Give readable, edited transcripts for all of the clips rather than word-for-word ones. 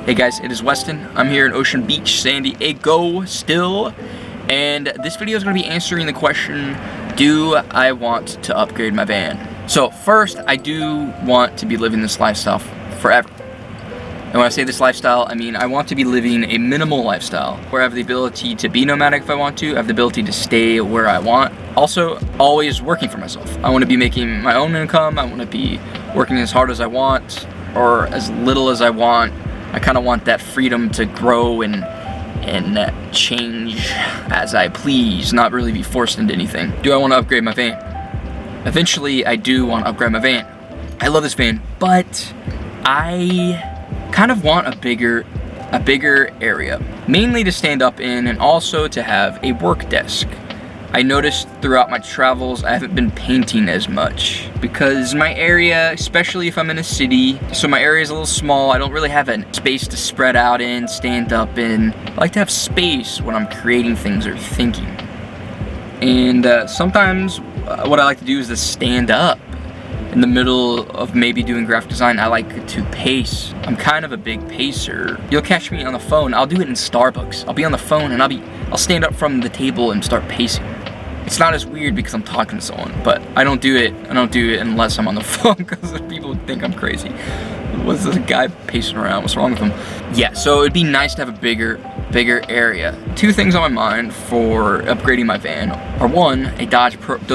Hey guys, it is Weston. I'm here in Ocean Beach, San Diego still, and this video is going to be answering the question, do I want to upgrade my van? So first, I do want to be living this lifestyle forever. And when I say this lifestyle, I mean I want to be living a minimal lifestyle where I have the ability to be nomadic if I want to, I have the ability to stay where I want. Also, always working for myself. I want to be making my own income. I want to be working as hard as I want or as little as I want. I kind of want that freedom to grow and change as I please, not really be forced into anything. Do I want to upgrade my van? Eventually, I do want to upgrade my van. I love this van, but I kind of want a bigger area, mainly to stand up in and also to have a work desk. I noticed throughout my travels I haven't been painting as much because my area, especially if I'm in a city, so my area is a little small. I don't really have a space to spread out in, stand up in. I like to have space when I'm creating things or thinking. And sometimes what I like to do is to stand up in the middle of maybe doing graphic design. I like to pace. I'm kind of a big pacer. You'll catch me on the phone. I'll do it in Starbucks. I'll be on the phone and I'll stand up from the table and start pacing. It's not as weird because I'm talking to someone, but I don't do it unless I'm on the phone because people would think I'm crazy. What's this guy pacing around? What's wrong with him? Yeah, so it'd be nice to have a bigger area. Two things on my mind for upgrading my van are one, the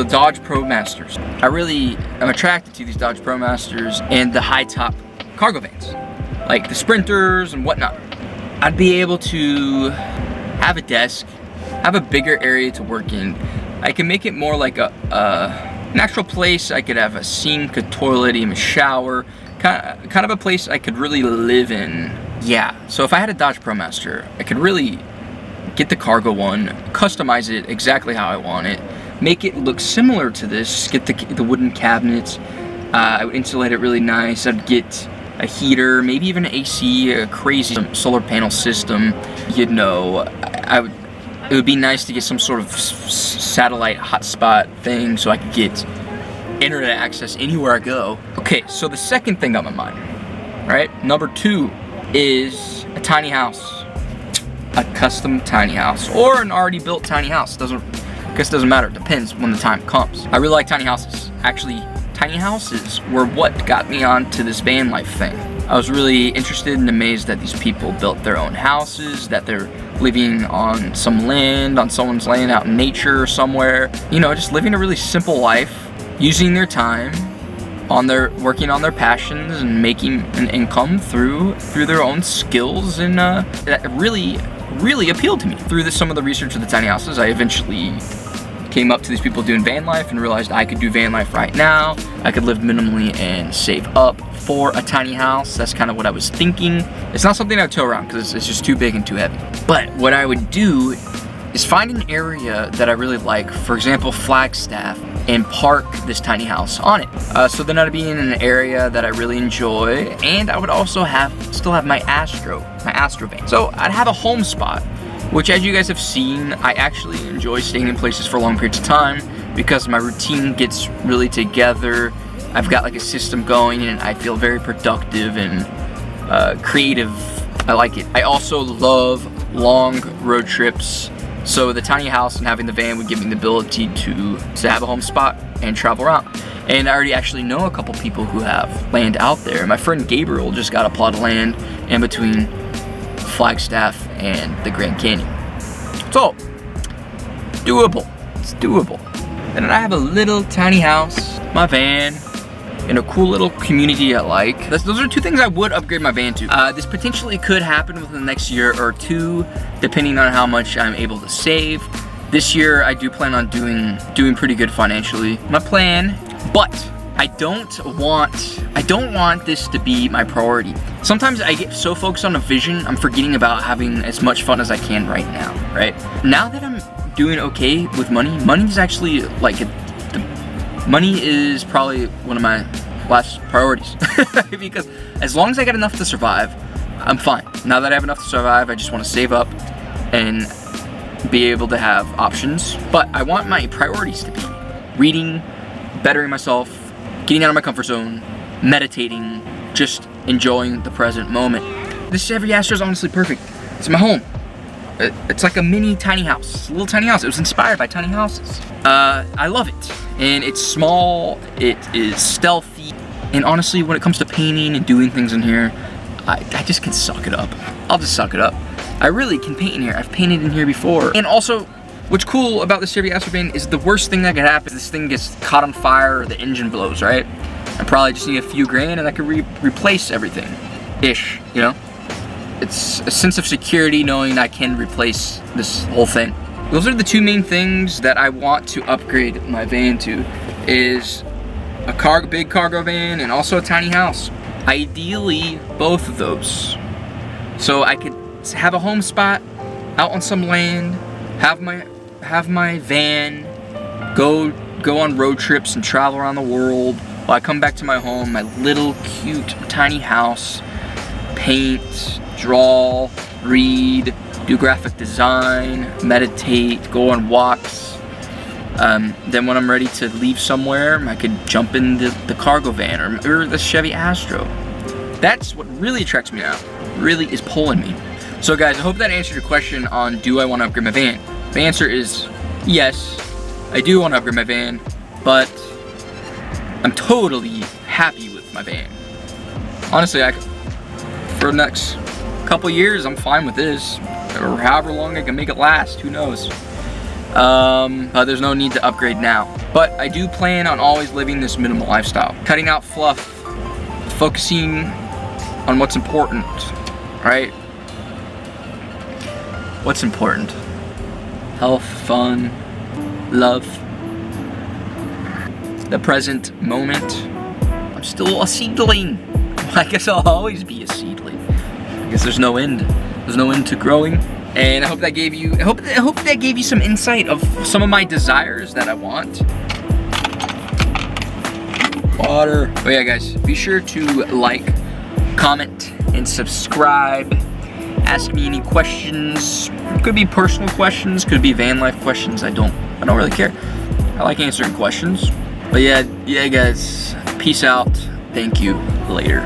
Dodge Pro Masters. I really am attracted to these Dodge Pro Masters and the high top cargo vans, like the Sprinters and whatnot. I'd be able to have a desk, have a bigger area to work in. I can make it more like a natural place. I could have a sink, a toilet, even a shower, kind of a place I could really live in. Yeah, so if I had a Dodge ProMaster, I could really get the cargo one, customize it exactly how I want it, make it look similar to this, get the wooden cabinets, I would insulate it really nice, I'd get a heater, maybe even an AC, a crazy solar panel system, you know, it would be nice to get some sort of satellite hotspot thing so I could get internet access anywhere I go. Okay, so the second thing on my mind, right? Number two is a tiny house. A custom tiny house or an already built tiny house. Doesn't matter, it depends when the time comes. I really like tiny houses. Actually, tiny houses were what got me onto this van life thing. I was really interested and amazed that these people built their own houses, that they're living on some land, on someone's land out in nature somewhere. You know, just living a really simple life, using their time working on their passions and making an income through their own skills, and that really appealed to me. Through some of the research of the tiny houses, I eventually came up to these people doing van life and realized I could do van life right now. I could live minimally and save up for a tiny house. That's kind of what I was thinking. It's not something I would tow around because it's just too big and too heavy. But what I would do is find an area that I really like, for example Flagstaff, and park this tiny house on it. So then I'd be in an area that I really enjoy, and I would also still have my Astro van. So I'd have a home spot, which, as you guys have seen, I actually enjoy staying in places for long periods of time because my routine gets really together. I've got like a system going and I feel very productive and creative. I like it. I also love long road trips. So the tiny house and having the van would give me the ability to have a home spot and travel around. And I already actually know a couple people who have land out there. My friend Gabriel just got a plot of land in between Flagstaff and the Grand Canyon. So, doable. It's doable. And then I have a little tiny house, my van, in a cool little community I like. Those are two things I would upgrade my van to. This potentially could happen within the next year or two, depending on how much I'm able to save. This year, I do plan on doing pretty good financially. My plan, but I don't want this to be my priority. Sometimes I get so focused on a vision, I'm forgetting about having as much fun as I can right now, right? Now that I'm doing okay with money is actually like money is probably one of my last priorities because as long as I got enough to survive, I'm fine. Now that I have enough to survive, I just want to save up and be able to have options. But I want my priorities to be reading, bettering myself, getting out of my comfort zone, meditating, just enjoying the present moment. This Chevy Astro is honestly perfect. It's my home. It's like a mini tiny house. It's a little tiny house. It was inspired by tiny houses. I love it. And it's small, it is stealthy. And honestly, when it comes to painting and doing things in here, I just can suck it up. I'll just suck it up. I really can paint in here. I've painted in here before. And also, what's cool about this Chevy Astro van is the worst thing that could happen is this thing gets caught on fire or the engine blows, right? I probably just need a few grand and I could replace everything-ish, you know? It's a sense of security knowing I can replace this whole thing. Those are the two main things that I want to upgrade my van to, is a big cargo van and also a tiny house. Ideally, both of those. So I could have a home spot out on some land, have my van, go on road trips and travel around the world while I come back to my home, my little cute tiny house, paint, draw, read, do graphic design, meditate, go on walks. Then when I'm ready to leave somewhere, I could jump in the cargo van or the Chevy Astro. That's what really attracts me now, really is pulling me. So guys, I hope that answered your question on do I want to upgrade my van. The answer is yes, I do want to upgrade my van, but I'm totally happy with my van. Honestly, for the next couple years, I'm fine with this, or however long I can make it last, who knows. But there's no need to upgrade now. But I do plan on always living this minimal lifestyle. Cutting out fluff, focusing on what's important, right? What's important? Health, fun, love, the present moment. I'm still a seedling. I guess I'll always be a seedling. I guess there's no end. There's no end to growing. And I hope that gave you, I hope that gave you some insight of some of my desires that I want. Water. But yeah, guys, be sure to like, comment, and subscribe. Ask me any questions. Could be personal questions, could be van life questions. I don't really care. I like answering questions. But yeah, guys. Peace out. Thank you. Later.